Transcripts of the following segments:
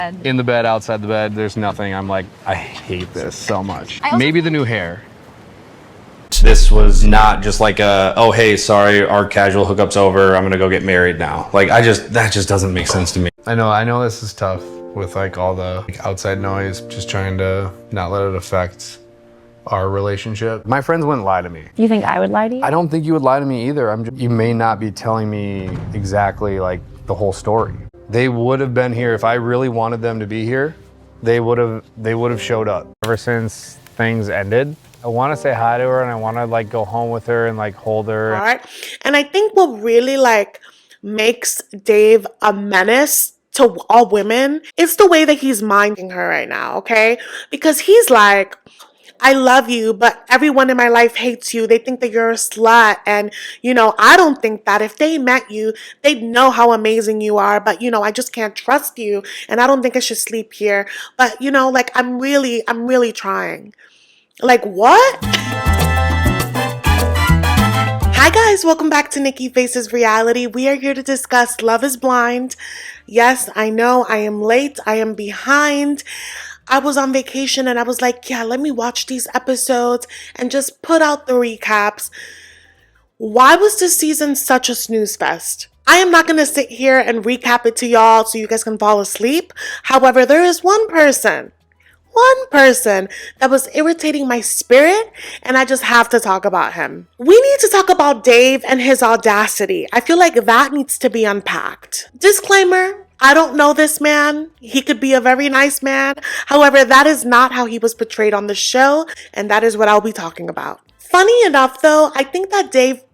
In the bed, outside the bed, there's nothing. I'm like, I hate this so much. Maybe the new hair. This was not just like a, oh, hey, sorry, our casual hookup's over. I'm gonna go get married now. Like, that just doesn't make sense to me. I know this is tough with like all the outside noise, just trying to not let it affect our relationship. My friends wouldn't lie to me. You think I would lie to you? I don't think you would lie to me either. You may not be telling me exactly like the whole story. They would have been here if I really wanted them to be here. They would have showed up. Ever since things ended, I want to say hi to her and I want to like go home with her and like hold her. All right. And I think what really like makes Dave a menace to all women is the way that he's minding her right now, okay? Because he's like, I love you, but everyone in my life hates you. They think that you're a slut. And, you know, I don't think that if they met you, they'd know how amazing you are. But, you know, I just can't trust you. And I don't think I should sleep here. But, you know, like, I'm really trying. Like, what? Hi guys, welcome back to Nikki Faces Reality. We are here to discuss Love is Blind. Yes, I know I am late. I am behind. I was on vacation and I was like, yeah, let me watch these episodes and just put out the recaps. Why was this season such a snooze fest? I am not going to sit here and recap it to y'all so you guys can fall asleep. However, there is one person that was irritating my spirit, and I just have to talk about him. We need to talk about Dave and his audacity. I feel like that needs to be unpacked. Disclaimer, I don't know this man. He could be a very nice man. However, that is not how he was portrayed on the show, and that is what I'll be talking about. Funny enough, though, I think that Dave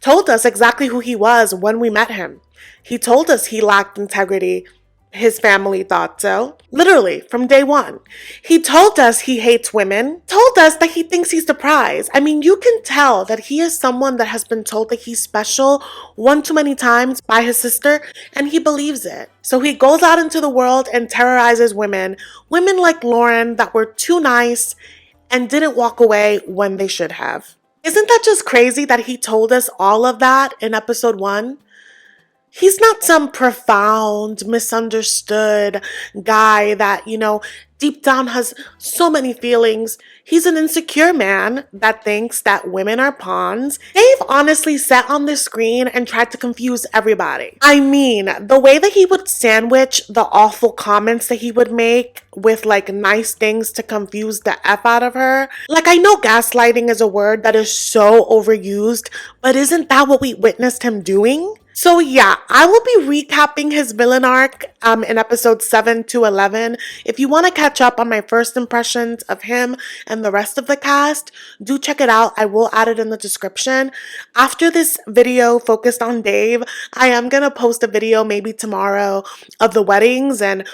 told us exactly who he was when we met him. He told us he lacked integrity. His family thought so. Literally, from day one. He told us he hates women, told us that he thinks he's the prize. I mean, you can tell that he is someone that has been told that he's special one too many times by his sister, and he believes it. So he goes out into the world and terrorizes women like Lauren that were too nice and didn't walk away when they should have. Isn't that just crazy that he told us all of that in episode 1? He's not some profound, misunderstood guy that, you know, deep down has so many feelings. He's an insecure man that thinks that women are pawns. Dave honestly sat on the screen and tried to confuse everybody. I mean, the way that he would sandwich the awful comments that he would make with like nice things to confuse the F out of her. Like, I know gaslighting is a word that is so overused, but isn't that what we witnessed him doing? So yeah, I will be recapping his villain arc in episodes 7 to 11. If you want to catch up on my first impressions of him and the rest of the cast, do check it out. I will add it in the description. After this video focused on Dave, I am going to post a video maybe tomorrow of the weddings and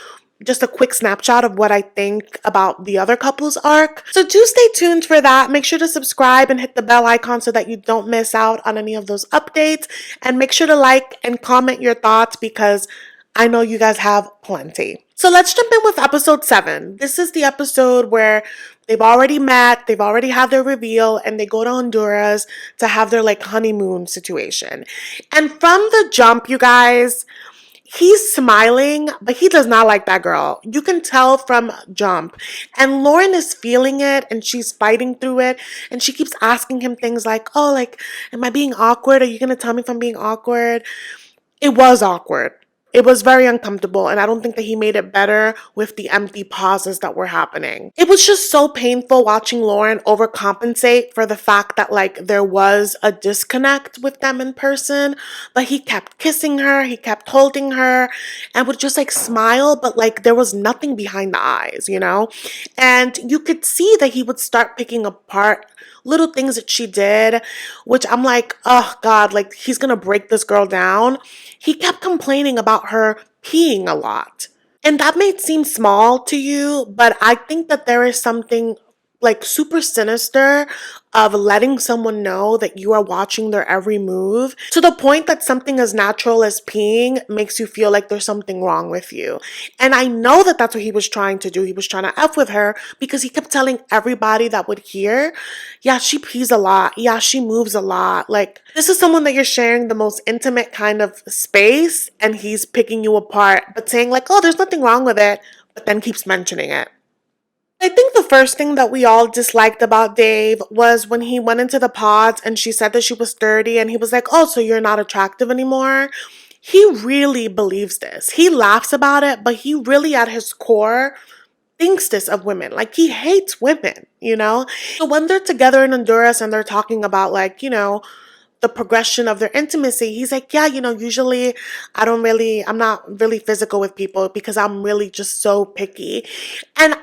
just a quick snapshot of what I think about the other couple's arc. So do stay tuned for that. Make sure to subscribe and hit the bell icon so that you don't miss out on any of those updates. And make sure to like and comment your thoughts because I know you guys have plenty. So let's jump in with episode 7. This is the episode where they've already met, they've already had their reveal, and they go to Honduras to have their like honeymoon situation. And from the jump, you guys, he's smiling, but he does not like that girl. You can tell from jump. And Lauren is feeling it and she's fighting through it. And she keeps asking him things like, oh, like, am I being awkward? Are you going to tell me if I'm being awkward? It was awkward. It was very uncomfortable, and I don't think that he made it better with the empty pauses that were happening. It was just so painful watching Lauren overcompensate for the fact that like there was a disconnect with them in person, but he kept kissing her, he kept holding her, and would just like smile, but like there was nothing behind the eyes, you know? And you could see that he would start picking apart little things that she did, which I'm like, oh God, like he's gonna break this girl down. He kept complaining about her peeing a lot. And that may seem small to you, but I think that there is something like super sinister of letting someone know that you are watching their every move to the point that something as natural as peeing makes you feel like there's something wrong with you. And I know that that's what he was trying to do. He was trying to F with her because he kept telling everybody that would hear, yeah, she pees a lot. Yeah, she moves a lot. Like, this is someone that you're sharing the most intimate kind of space and he's picking you apart, but saying like, oh, there's nothing wrong with it. but then keeps mentioning it. I think the first thing that we all disliked about Dave was when he went into the pods and she said that she was 30 and he was like, oh, so you're not attractive anymore? He really believes this. He laughs about it, but he really at his core thinks this of women. Like, he hates women, you know? So when they're together in Honduras and they're talking about, like, you know, the progression of their intimacy, he's like, yeah, you know, usually I'm not really physical with people because I'm really just so picky. And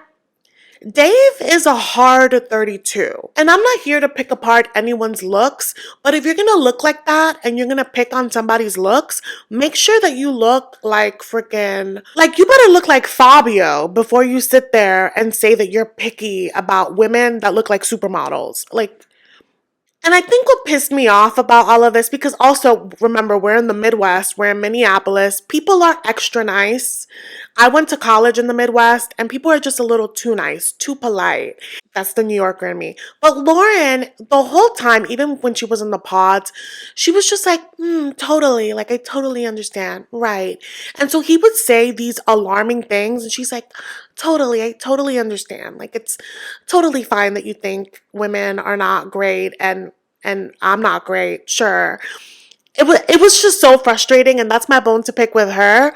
Dave is a hard 32. And I'm not here to pick apart anyone's looks, but if you're gonna look like that and you're gonna pick on somebody's looks, make sure that you look like freaking, like, you better look like Fabio before you sit there and say that you're picky about women that look like supermodels. Like, and I think what pissed me off about all of this, because also remember, we're in the Midwest, we're in Minneapolis, people are extra nice. I went to college in the Midwest and people are just a little too nice, too polite. That's the New Yorker in me. But Lauren, the whole time, even when she was in the pods, she was just like, totally, like, I totally understand, right. And so he would say these alarming things and she's like, totally, I totally understand. Like, it's totally fine that you think women are not great and I'm not great, sure. It was just so frustrating, and that's my bone to pick with her.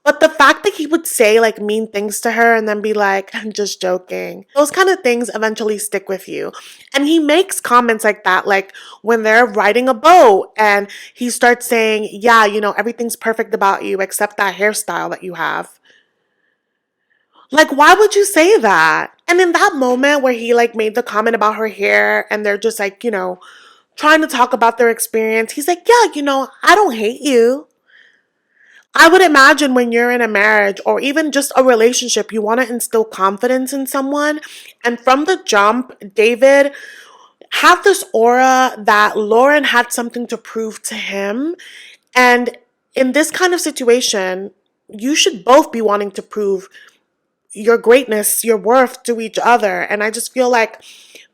But the fact that he would say like mean things to her and then be like, I'm just joking. Those kind of things eventually stick with you. And he makes comments like that, like when they're riding a boat and he starts saying, yeah, you know, everything's perfect about you except that hairstyle that you have. Like, why would you say that? And in that moment where he like made the comment about her hair and they're just like, you know, trying to talk about their experience, he's like, yeah, you know, I don't hate you. I would imagine when you're in a marriage or even just a relationship, you want to instill confidence in someone. And from the jump, David had this aura that Lauren had something to prove to him. And in this kind of situation, you should both be wanting to prove your greatness, your worth to each other. And I just feel like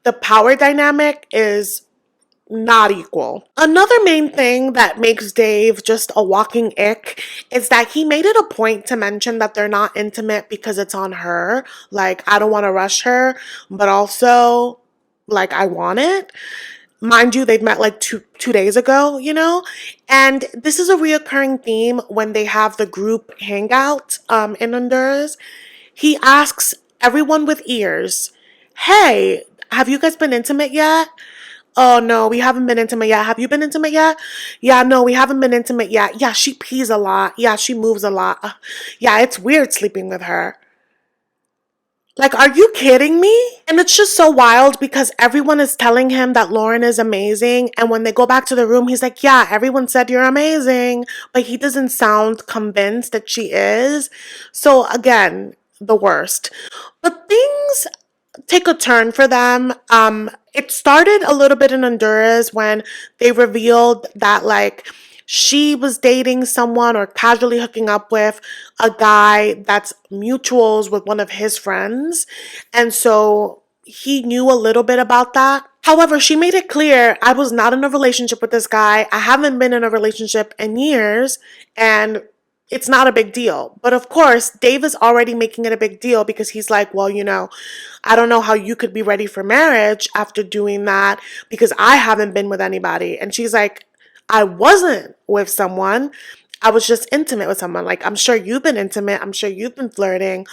the power dynamic is not equal. Another main thing that makes Dave just a walking ick is that he made it a point to mention that they're not intimate because it's on her. Like, I don't want to rush her, but also, like, I want it. Mind you, they've met like two days ago, you know? And this is a reoccurring theme when they have the group hangout in Honduras. He asks everyone with ears, hey, have you guys been intimate yet? Oh no, we haven't been intimate yet. Have you been intimate yet? Yeah, no, we haven't been intimate yet. Yeah, she pees a lot. Yeah, she moves a lot. Yeah, it's weird sleeping with her. Like, are you kidding me? And it's just so wild because everyone is telling him that Lauren is amazing. And when they go back to the room, he's like, yeah, everyone said you're amazing. But he doesn't sound convinced that she is. So again, the worst. But things take a turn for them. It started a little bit in Honduras when they revealed that like she was dating someone or casually hooking up with a guy that's mutuals with one of his friends. And so he knew a little bit about that. However, she made it clear I was not in a relationship with this guy. I haven't been in a relationship in years and it's not a big deal. But of course, Dave is already making it a big deal because he's like, well, you know, I don't know how you could be ready for marriage after doing that because I haven't been with anybody. And she's like, I wasn't with someone. I was just intimate with someone. Like, I'm sure you've been intimate. I'm sure you've been flirting.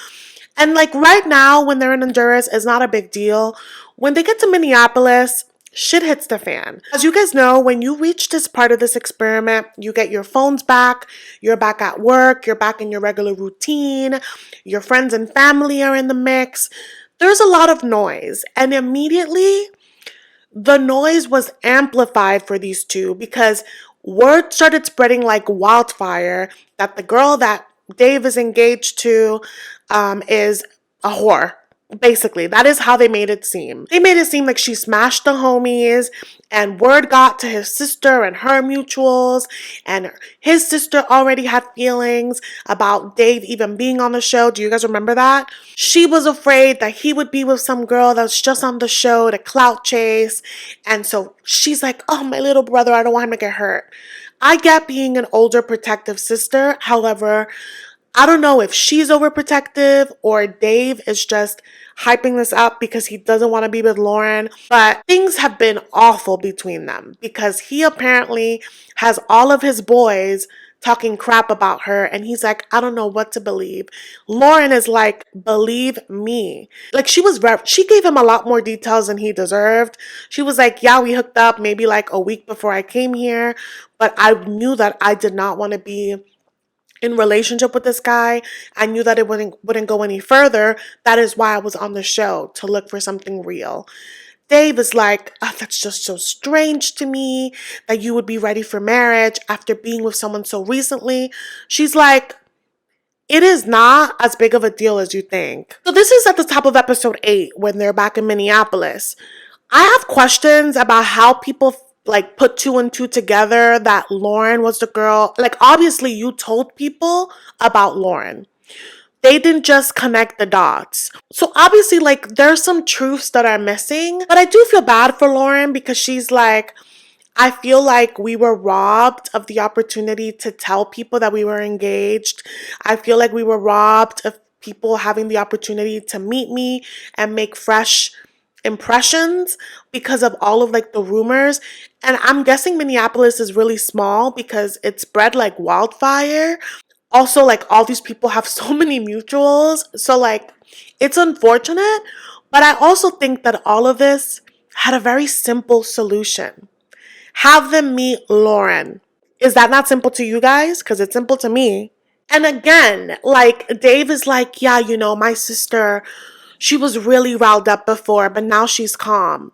And like right now, when they're in Honduras, it's not a big deal. When they get to Minneapolis, shit hits the fan. As you guys know, when you reach this part of this experiment, you get your phones back, you're back at work, you're back in your regular routine, your friends and family are in the mix. There's a lot of noise. And immediately, the noise was amplified for these two because word started spreading like wildfire that the girl that Dave is engaged to is a whore. Basically, that is how they made it seem. They made it seem like she smashed the homies, and word got to his sister and her mutuals, and his sister already had feelings about Dave even being on the show. Do you guys remember that? She was afraid that he would be with some girl that's just on the show to clout chase, and so she's like, oh, my little brother, I don't want him to get hurt. I get being an older protective sister. However, I don't know if she's overprotective or Dave is just hyping this up because he doesn't want to be with Lauren. But things have been awful between them because he apparently has all of his boys talking crap about her, and he's like, I don't know what to believe. Lauren is like, believe me. Like, she gave him a lot more details than he deserved. She was like, yeah, we hooked up maybe like a week before I came here, but I knew that I did not want to be in relationship with this guy. I knew that it wouldn't go any further. That is why I was on the show, to look for something real. Dave is like, oh, that's just so strange to me that you would be ready for marriage after being with someone so recently. She's like, it is not as big of a deal as you think. So this is at the top of episode 8 when they're back in Minneapolis. I have questions about how people like put 2 and 2 together that Lauren was the girl. Like, obviously you told people about Lauren. They didn't just connect the dots. So obviously, like, there's some truths that are missing. But I do feel bad for Lauren because she's like, I feel like we were robbed of the opportunity to tell people that we were engaged. I feel like we were robbed of people having the opportunity to meet me and make fresh impressions because of all of like the rumors. And I'm guessing Minneapolis is really small because it spread like wildfire. Also, like, all these people have so many mutuals. So like, it's unfortunate, but I also think that all of this had a very simple solution. Have them meet Lauren. Is that not simple to you guys? Because it's simple to me. And again, like, Dave is like, yeah, you know, my sister, she was really riled up before, but now she's calm.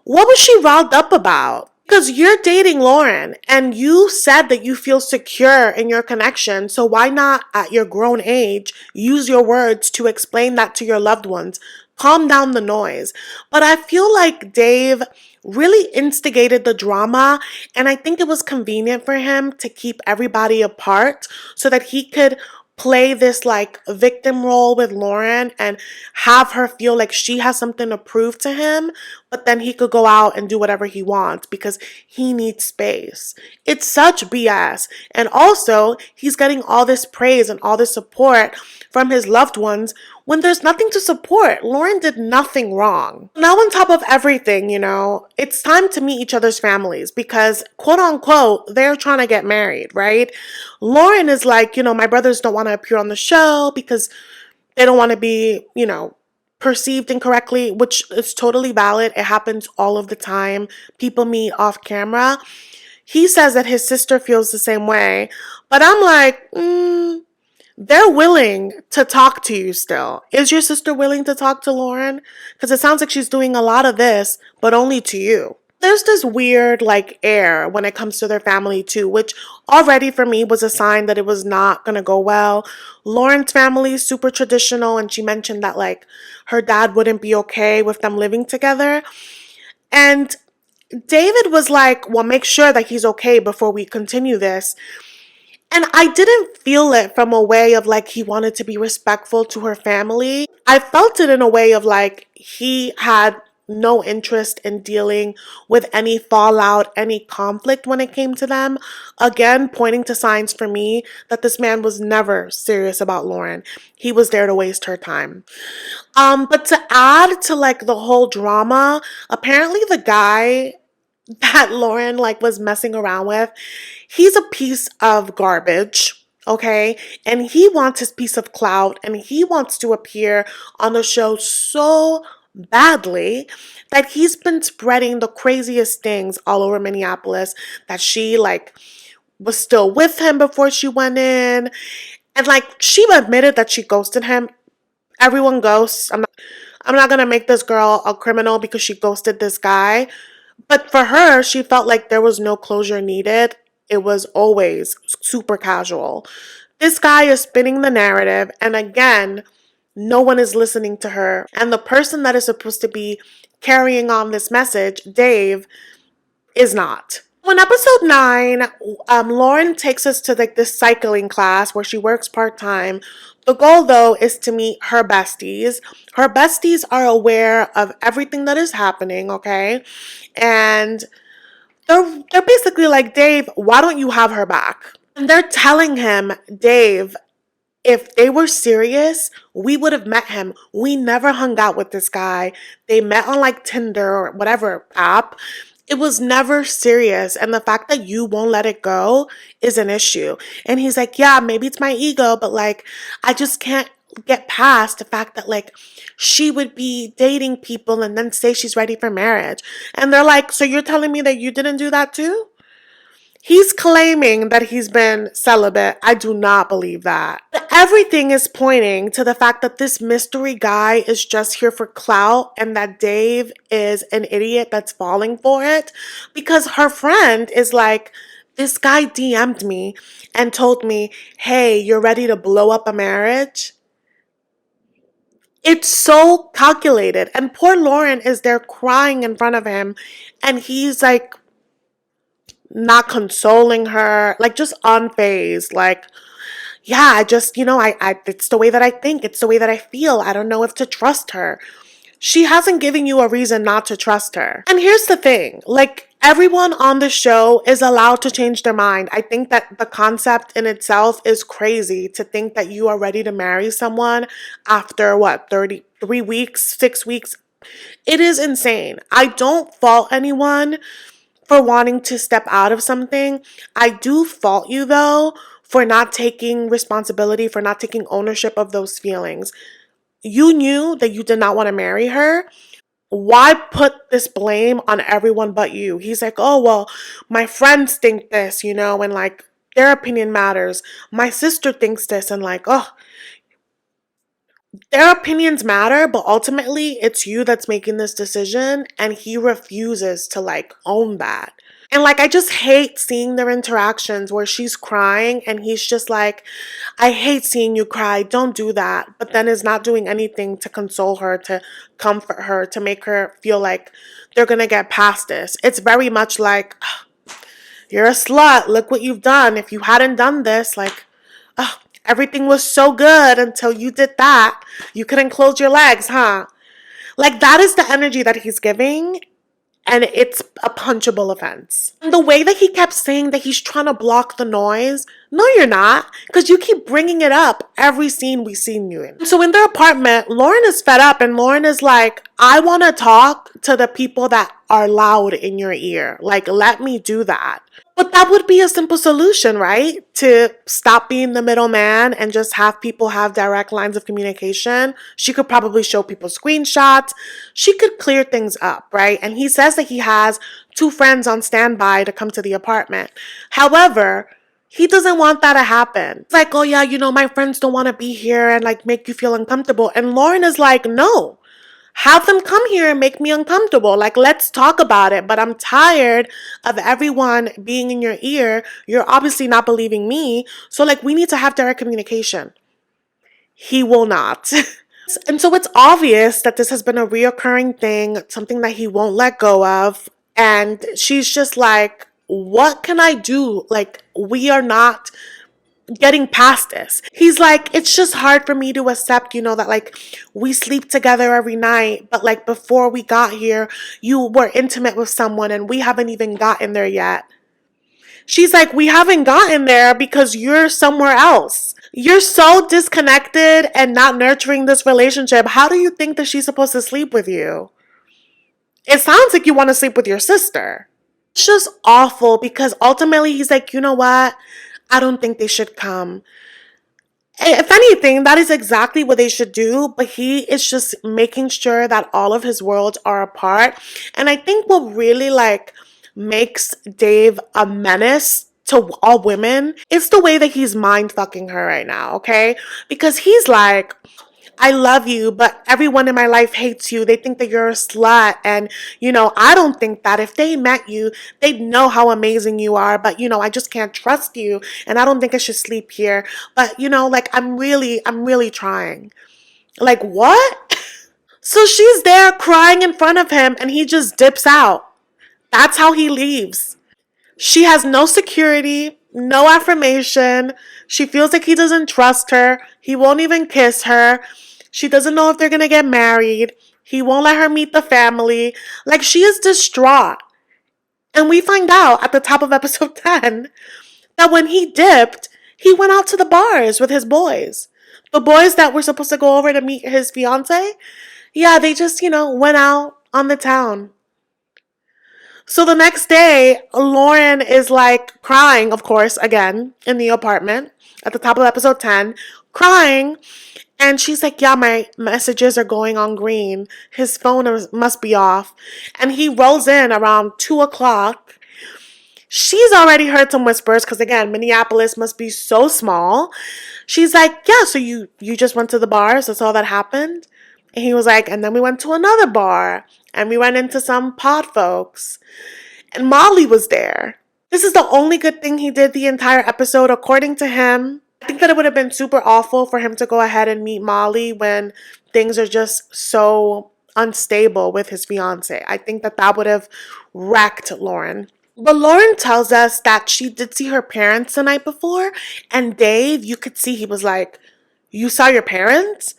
What was she riled up about? Because you're dating Lauren and you said that you feel secure in your connection. So why not, at your grown age, use your words to explain that to your loved ones? Calm down the noise. But I feel like Dave really instigated the drama, and I think it was convenient for him to keep everybody apart so that he could play this like victim role with Lauren and have her feel like she has something to prove to him, but then he could go out and do whatever he wants because he needs space. It's such BS. And also, he's getting all this praise and all this support from his loved ones when there's nothing to support. Lauren did nothing wrong. Now, on top of everything, you know, it's time to meet each other's families because, quote unquote, they're trying to get married, right? Lauren is like, you know, my brothers don't want to appear on the show because they don't want to be, you know, perceived incorrectly, which is totally valid. It happens all of the time. People meet off camera. He says that his sister feels the same way, but I'm like, they're willing to talk to you still. Is your sister willing to talk to Lauren? Because it sounds like she's doing a lot of this, but only to you. There's this weird like air when it comes to their family too, which already for me was a sign that it was not gonna go well. Lauren's family is super traditional, and she mentioned that like her dad wouldn't be okay with them living together. And David was like, well, make sure that he's okay before we continue this. And I didn't feel it from a way of like he wanted to be respectful to her family. I felt it in a way of like he had no interest in dealing with any fallout, any conflict when it came to them. Again, pointing to signs for me that this man was never serious about Lauren. He was there to waste her time. But to add to like the whole drama, apparently the guy that Lauren like was messing around with, he's a piece of garbage, okay? And he wants his piece of clout and he wants to appear on the show so badly that he's been spreading the craziest things all over Minneapolis, that she like was still with him before she went in, and like she admitted that she ghosted him. Everyone ghosts. I'm not gonna make this girl a criminal because she ghosted this guy. But for her, she felt like there was no closure needed. It was always super casual. This guy is spinning the narrative, and again, no one is listening to her. And the person that is supposed to be carrying on this message, Dave, is not. In episode 9, Lauren takes us to like this cycling class where she works part-time. The goal, though, is to meet her besties. Her besties are aware of everything that is happening, okay? And they're basically like, Dave, why don't you have her back? And they're telling him, Dave, If they were serious, we would have met him. We never hung out with this guy. They met on like Tinder or whatever app. It was never serious. And the fact that you won't let it go is an issue. And he's like, yeah, maybe it's my ego, but like, I just can't get past the fact that like she would be dating people and then say she's ready for marriage. And they're like, so you're telling me that you didn't do that too? He's claiming that he's been celibate. I do not believe that. But everything is pointing to the fact that this mystery guy is just here for clout and that Dave is an idiot that's falling for it. Because her friend is like, this guy DM'd me and told me, hey, you're ready to blow up a marriage? It's so calculated. And poor Lauren is there crying in front of him. And he's like, not consoling her, like just unfazed, like, yeah, I just, it's the way that I think, it's the way that I feel. I don't know if to trust her. She hasn't given you a reason not to trust her. And here's the thing, like, everyone on the show is allowed to change their mind. I think that the concept in itself is crazy to think that you are ready to marry someone after 33 weeks, 6 weeks. It is insane. I don't fault anyone for wanting to step out of something. I do fault you though for not taking responsibility, for not taking ownership of those feelings. You knew that you did not want to marry her. Why put this blame on everyone but you? He's like, oh, well, my friends think this, and like their opinion matters. My sister thinks this, and like, oh, their opinions matter, but ultimately it's you that's making this decision, and he refuses to like own that. And like, I just hate seeing their interactions where she's crying and he's just like, I hate seeing you cry, don't do that. But then is not doing anything to console her, to comfort her, to make her feel like they're gonna get past this. It's very much like, you're a slut, look what you've done. If you hadn't done this, like, everything was so good until you did that. You couldn't close your legs, huh? Like, that is the energy that he's giving, and it's a punchable offense. And the way that he kept saying that he's trying to block the noise, no, you're not, because you keep bringing it up every scene we've seen you in. So in their apartment, Lauren is fed up, and Lauren is like, I want to talk to the people that are loud in your ear. Like, let me do that. But that would be a simple solution, right? To stop being the middleman and just have people have direct lines of communication. She could probably show people screenshots. She could clear things up, right? And he says that he has 2 friends on standby to come to the apartment. However, he doesn't want that to happen. It's like, oh yeah, my friends don't want to be here and like make you feel uncomfortable. And Lauren is like, no. Have them come here and make me uncomfortable. Like, let's talk about it. But I'm tired of everyone being in your ear. You're obviously not believing me. So, like, we need to have direct communication. He will not. And so it's obvious that this has been a reoccurring thing, something that he won't let go of. And she's just like, what can I do? Like, we are not getting past this. He's like, it's just hard for me to accept, that like we sleep together every night, but like before we got here, you were intimate with someone and we haven't even gotten there yet. She's like, we haven't gotten there because you're somewhere else. You're so disconnected and not nurturing this relationship. How do you think that she's supposed to sleep with you? It sounds like you want to sleep with your sister. It's just awful because ultimately he's like, you know what? I don't think they should come. If anything, that is exactly what they should do, but he is just making sure that all of his worlds are apart. And I think what really like makes Dave a menace to all women is the way that he's mind fucking her right now, okay? Because he's like, I love you, but everyone in my life hates you. They think that you're a slut. And, I don't think that if they met you, they'd know how amazing you are. But, I just can't trust you. And I don't think I should sleep here. But, like, I'm really trying. Like, what? So she's there crying in front of him and he just dips out. That's how he leaves. She has no security, no affirmation. She feels like he doesn't trust her. He won't even kiss her. She doesn't know if they're going to get married. He won't let her meet the family. Like, she is distraught. And we find out at the top of episode 10 that when he dipped, he went out to the bars with his boys. The boys that were supposed to go over to meet his fiance, yeah, they just, went out on the town. So the next day, Lauren is like crying, of course, again in the apartment at the top of episode 10, crying. And she's like, yeah, my messages are going on green. His phone must be off. And he rolls in around 2 o'clock. She's already heard some whispers because, again, Minneapolis must be so small. She's like, yeah, so you just went to the bars. That's all that happened. And he was like, and then we went to another bar. And we went into some pod folks. And Molly was there. This is the only good thing he did the entire episode, according to him. I think that it would have been super awful for him to go ahead and meet Molly when things are just so unstable with his fiance. I think that that would have wrecked Lauren. But Lauren tells us that she did see her parents the night before. And Dave, you could see he was like, you saw your parents?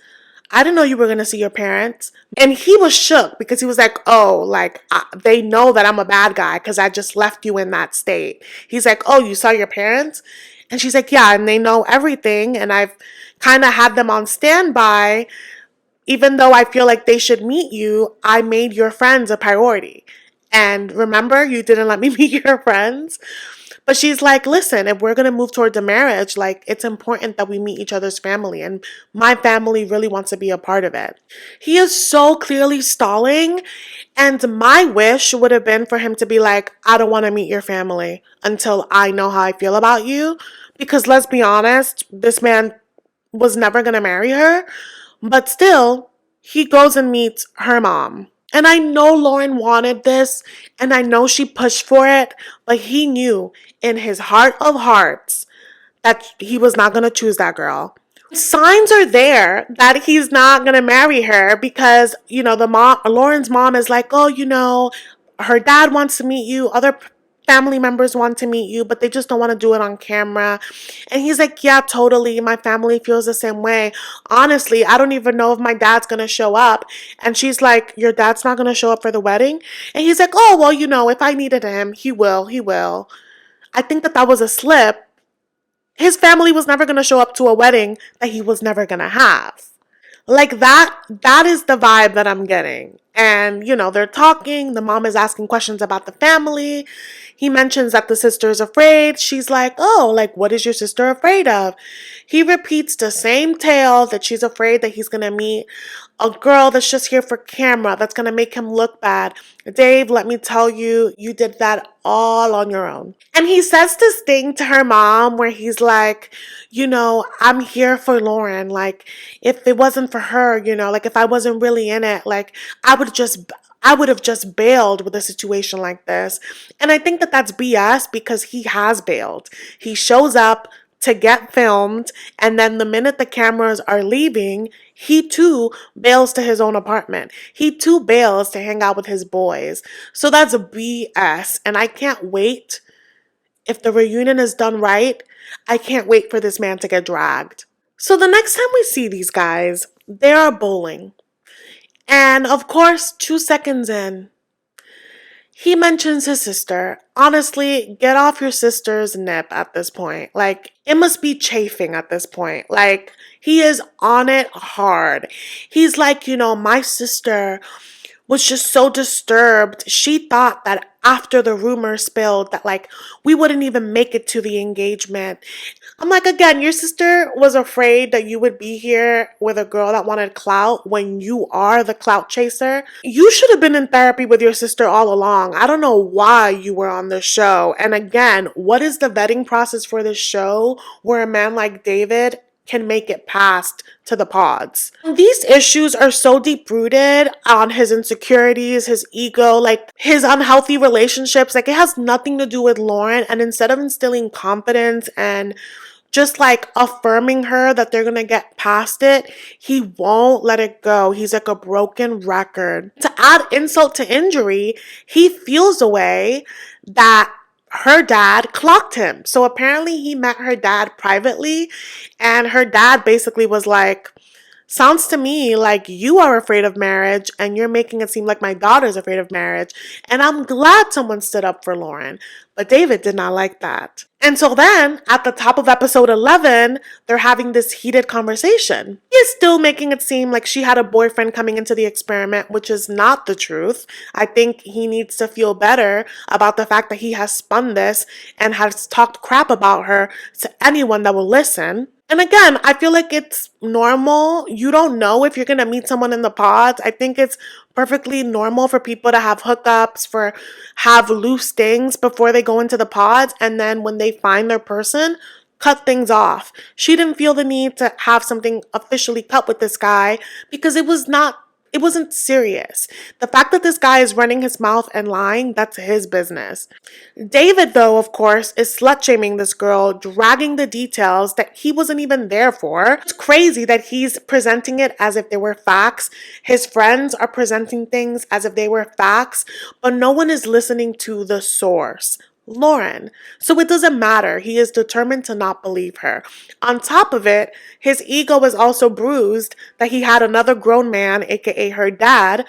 I didn't know you were going to see your parents. And he was shook because he was like, oh, like, they know that I'm a bad guy because I just left you in that state. He's like, oh, you saw your parents? And she's like, yeah, and they know everything. And I've kind of had them on standby. Even though I feel like they should meet you, I made your friends a priority. And remember, you didn't let me meet your friends. But she's like, listen, if we're going to move towards a marriage, like, it's important that we meet each other's family. And my family really wants to be a part of it. He is so clearly stalling. And my wish would have been for him to be like, I don't want to meet your family until I know how I feel about you. Because let's be honest, this man was never going to marry her. But still, he goes and meets her mom. And I know Lauren wanted this, and I know she pushed for it, but he knew in his heart of hearts that he was not going to choose that girl. Signs are there that he's not going to marry her because, Lauren's mom is like, oh, her dad wants to meet you, other family members want to meet you, but they just don't want to do it on camera. And he's like, yeah, totally. My family feels the same way. Honestly, I don't even know if my dad's going to show up. And she's like, your dad's not going to show up for the wedding? And he's like, oh, well, if I needed him, he will. I think that was a slip. His family was never going to show up to a wedding that he was never going to have. Like that is the vibe that I'm getting. And, they're talking. The mom is asking questions about the family. He mentions that the sister is afraid. She's like, oh, like, what is your sister afraid of? He repeats the same tale that she's afraid that he's going to meet a girl that's just here for camera, that's going to make him look bad. Dave, let me tell you, you did that all on your own. And he says this thing to her mom where he's like, I'm here for Lauren. Like, if it wasn't for her, like if I wasn't really in it, like I would have just bailed with a situation like this. And I think that that's BS because he has bailed. He shows up to get filmed, and then the minute the cameras are leaving, he too bails to his own apartment. He too bails to hang out with his boys. So that's a BS, and I can't wait. If the reunion is done right, I can't wait for this man to get dragged. So the next time we see these guys, they are bowling. And of course, 2 seconds in, he mentions his sister. Honestly, get off your sister's nip at this point. Like, it must be chafing at this point. Like, he is on it hard. He's like, my sister was just so disturbed. She thought that after the rumor spilled that, like, we wouldn't even make it to the engagement. I'm like, again, your sister was afraid that you would be here with a girl that wanted clout when you are the clout chaser. You should have been in therapy with your sister all along. I don't know why you were on this show. And again, what is the vetting process for this show where a man like David can make it past to the pods? These issues are so deep rooted on his insecurities, his ego, like his unhealthy relationships. Like, it has nothing to do with Lauren. And instead of instilling confidence and just like affirming her that they're gonna get past it, he won't let it go. He's like a broken record. To add insult to injury, he feels a way that her dad clocked him. So apparently he met her dad privately, and her dad basically was like, Sounds to me like you are afraid of marriage and you're making it seem like my daughter's afraid of marriage. And I'm glad someone stood up for Lauren. But David did not like that. And so then, at the top of episode 11, they're having this heated conversation. He is still making it seem like she had a boyfriend coming into the experiment, which is not the truth. I think he needs to feel better about the fact that he has spun this and has talked crap about her to anyone that will listen. And again, I feel like it's normal. You don't know if you're going to meet someone in the pods. I think it's perfectly normal for people to have hookups, for have loose things before they go into the pods. And then when they find their person, cut things off. She didn't feel the need to have something officially cut with this guy because it wasn't serious. The fact that this guy is running his mouth and lying, that's his business. David, though, of course, is slut-shaming this girl, dragging the details that he wasn't even there for. It's crazy that he's presenting it as if they were facts. His friends are presenting things as if they were facts, but no one is listening to the source. Lauren. So it doesn't matter. He is determined to not believe her. On top of it, his ego is also bruised that he had another grown man, aka her dad,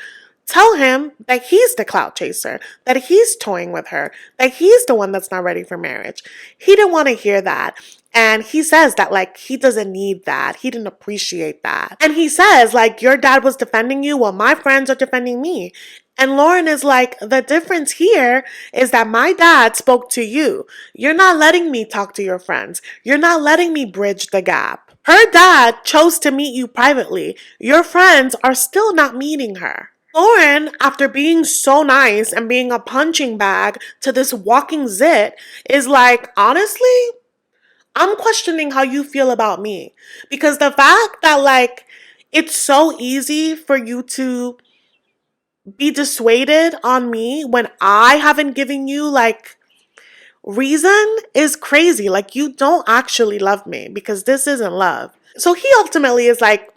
tell him that he's the clout chaser, that he's toying with her, that he's the one that's not ready for marriage. He didn't want to hear that. And he says that, like, he doesn't need that. He didn't appreciate that. And he says, like, your dad was defending you while my friends are defending me. And Lauren is like, the difference here is that my dad spoke to you. You're not letting me talk to your friends. You're not letting me bridge the gap. Her dad chose to meet you privately. Your friends are still not meeting her. Lauren, after being so nice and being a punching bag to this walking zit, is like, honestly, I'm questioning how you feel about me. Because the fact that, like, it's so easy for you to be dissuaded on me when I haven't given you, like, reason is crazy. Like, you don't actually love me because this isn't love. So he ultimately is like,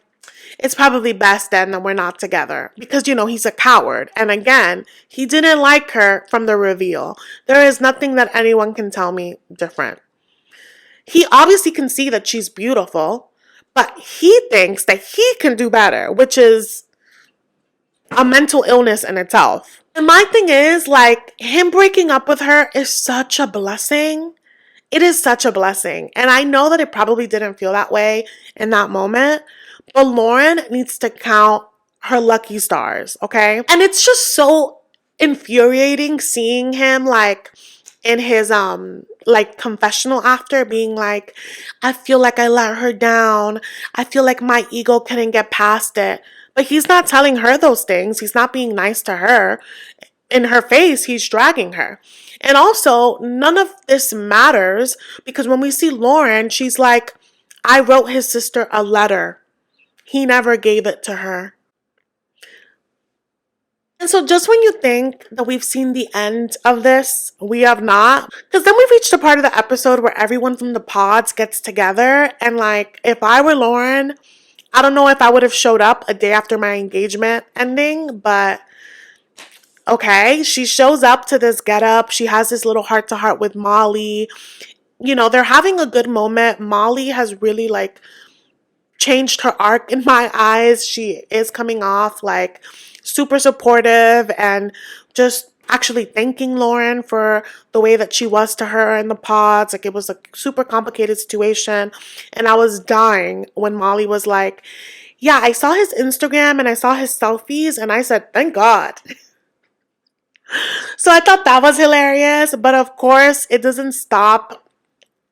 it's probably best then that we're not together because, you know, he's a coward. And again, he didn't like her from the reveal. There is nothing that anyone can tell me different. He obviously can see that she's beautiful, but he thinks that he can do better, which is a mental illness in itself. And my thing is, like, him breaking up with her is such a blessing. It is such a blessing. And I know that it probably didn't feel that way in that moment, but Lauren needs to count her lucky stars, okay? And it's just so infuriating seeing him, like, in his like confessional after, being like, I feel like I let her down. I feel like my ego couldn't get past it. But he's not telling her those things. He's not being nice to her. In her face, he's dragging her. And also, none of this matters because when we see Lauren, she's like, I wrote his sister a letter. He never gave it to her. And so just when you think that we've seen the end of this, we have not. Because then we've reached a part of the episode where everyone from the pods gets together. And, like, if I were Lauren, I don't know if I would have showed up a day after my engagement ending, but okay. She shows up to this getup. She has this little heart-to-heart with Molly. You know, they're having a good moment. Molly has really, like, changed her arc in my eyes. She is coming off, like, super supportive and just actually thanking Lauren for the way that she was to her in the pods. Like, it was a super complicated situation. And I was dying when Molly was like, yeah, I saw his Instagram and I saw his selfies and I said, thank God. So I thought that was hilarious. But of course, it doesn't stop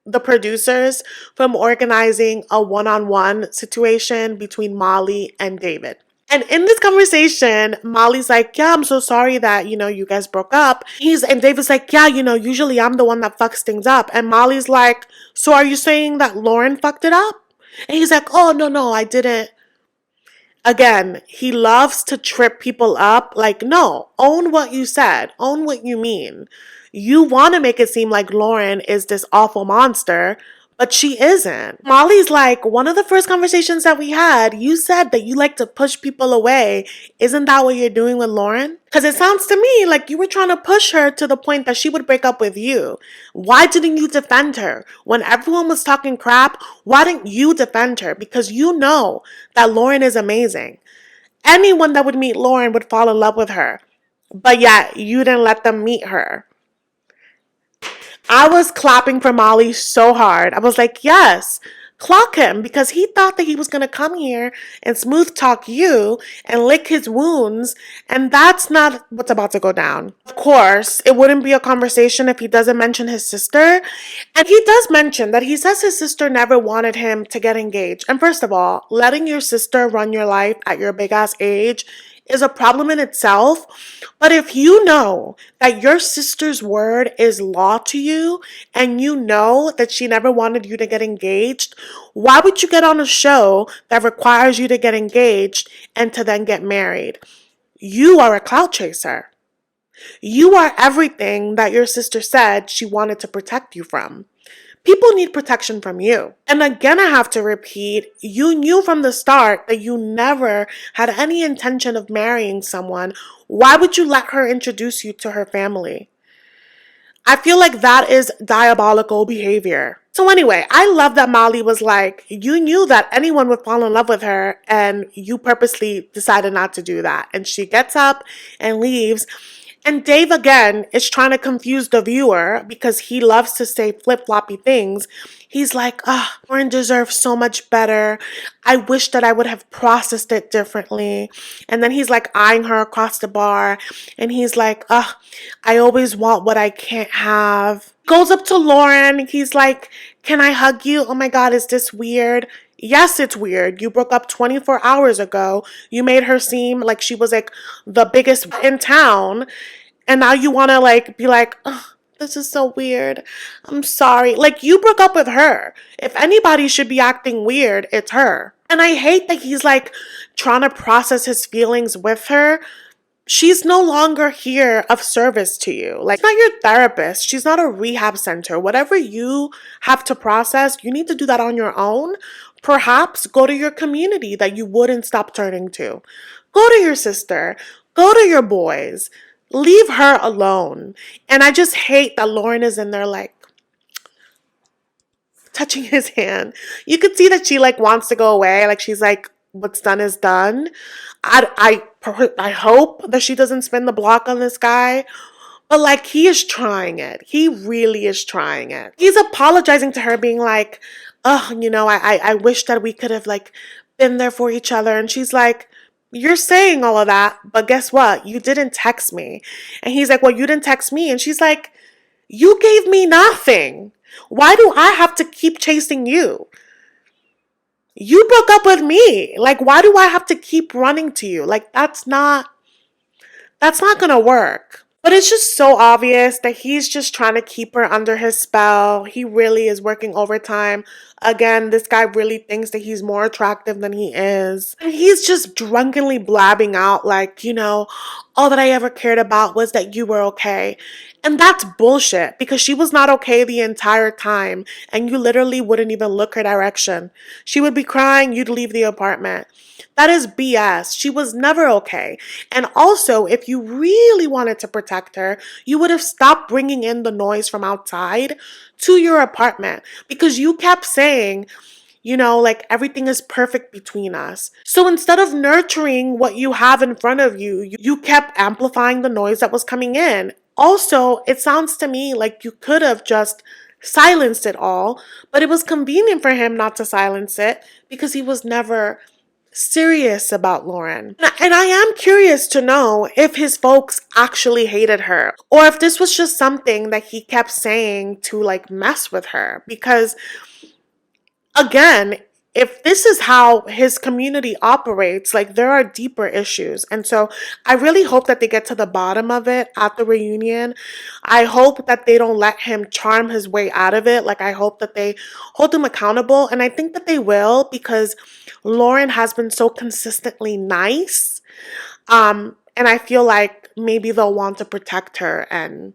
the producers from organizing a one-on-one situation between Molly and David. And in this conversation, Molly's like, yeah, I'm so sorry that, you know, you guys broke up. And David's like, yeah, you know, usually I'm the one that fucks things up. And Molly's like, so are you saying that Lauren fucked it up? And he's like, oh, no, I didn't. Again, he loves to trip people up. Like, no, own what you said. Own what you mean. You want to make it seem like Lauren is this awful monster, But she isn't. Molly's like, one of the first conversations that we had, you said that you like to push people away. Isn't that what you're doing with Lauren? Because it sounds to me like you were trying to push her to the point that she would break up with you. Why didn't you defend her? When everyone was talking crap, why didn't you defend her? Because you know that Lauren is amazing. Anyone that would meet Lauren would fall in love with her. But yet, you didn't let them meet her. I was clapping for Molly so hard. I was like, yes, clock him, because he thought that he was going to come here and smooth talk you and lick his wounds. And that's not what's about to go down. Of course, it wouldn't be a conversation if he doesn't mention his sister. And he does mention that he says his sister never wanted him to get engaged. And first of all, letting your sister run your life at your big ass age is a problem in itself. But if you know that your sister's word is law to you and you know that she never wanted you to get engaged, why would you get on a show that requires you to get engaged and to then get married? You are a clout chaser. You are everything that your sister said she wanted to protect you from. People need protection from you. And again, I have to repeat, you knew from the start that you never had any intention of marrying someone. Why would you let her introduce you to her family? I feel like that is diabolical behavior. So anyway, I love that Molly was like, you knew that anyone would fall in love with her and you purposely decided not to do that. And she gets up and leaves. And Dave, again, is trying to confuse the viewer because he loves to say flip-floppy things. He's like, Lauren deserves so much better. I wish that I would have processed it differently. And then he's like eyeing her across the bar. And he's like, I always want what I can't have. Goes up to Lauren. He's like, can I hug you? Oh my God, is this weird? Yes, it's weird. You broke up 24 hours ago. You made her seem like she was like the biggest in town. And now you want to like be like, this is so weird. I'm sorry. Like, you broke up with her. If anybody should be acting weird, it's her. And I hate that he's like trying to process his feelings with her. She's no longer here of service to you. Like, she's not your therapist. She's not a rehab center. Whatever you have to process, you need to do that on your own. Perhaps go to your community that you wouldn't stop turning to. Go to your sister. Go to your boys. Leave her alone. And I just hate that Lauren is in there like touching his hand. You could see that she like wants to go away. Like, she's like, what's done is done. I hope that she doesn't spin the block on this guy. But like, he is trying it. He really is trying it. He's apologizing to her, being like, I wish that we could have like been there for each other. And she's like, you're saying all of that, but guess what? You didn't text me. And he's like, well, you didn't text me. And she's like, you gave me nothing. Why do I have to keep chasing you? You broke up with me. Like, why do I have to keep running to you? Like, that's not gonna work. But it's just so obvious that he's just trying to keep her under his spell. He really is working overtime. Again, this guy really thinks that he's more attractive than he is. And he's just drunkenly blabbing out like, all that I ever cared about was that you were okay. And that's bullshit, because she was not okay the entire time. And you literally wouldn't even look her direction. She would be crying, you'd leave the apartment. That is BS. She was never okay. And also, if you really wanted to protect her, you would have stopped bringing in the noise from outside to your apartment, because you kept saying, like everything is perfect between us. So instead of nurturing what you have in front of you, you kept amplifying the noise that was coming in. Also, it sounds to me like you could have just silenced it all, but it was convenient for him not to silence it because he was never serious about Lauren. And I am curious to know if his folks actually hated her, or if this was just something that he kept saying to like mess with her. Because again, if this is how his community operates, like, there are deeper issues. And so I really hope that they get to the bottom of it at the reunion. I hope that they don't let him charm his way out of it. Like, I hope that they hold him accountable. And I think that they will, because Lauren has been so consistently nice. And I feel like maybe they'll want to protect her and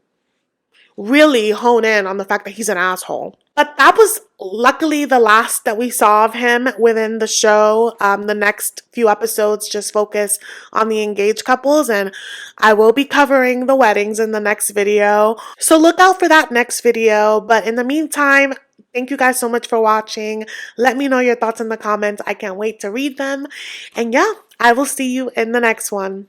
really hone in on the fact that he's an asshole. But that was Luckily, the last that we saw of him within the show, the next few episodes just focus on the engaged couples, and I will be covering the weddings in the next video. So look out for that next video. But in the meantime, thank you guys so much for watching. Let me know your thoughts in the comments. I can't wait to read them. And yeah, I will see you in the next one.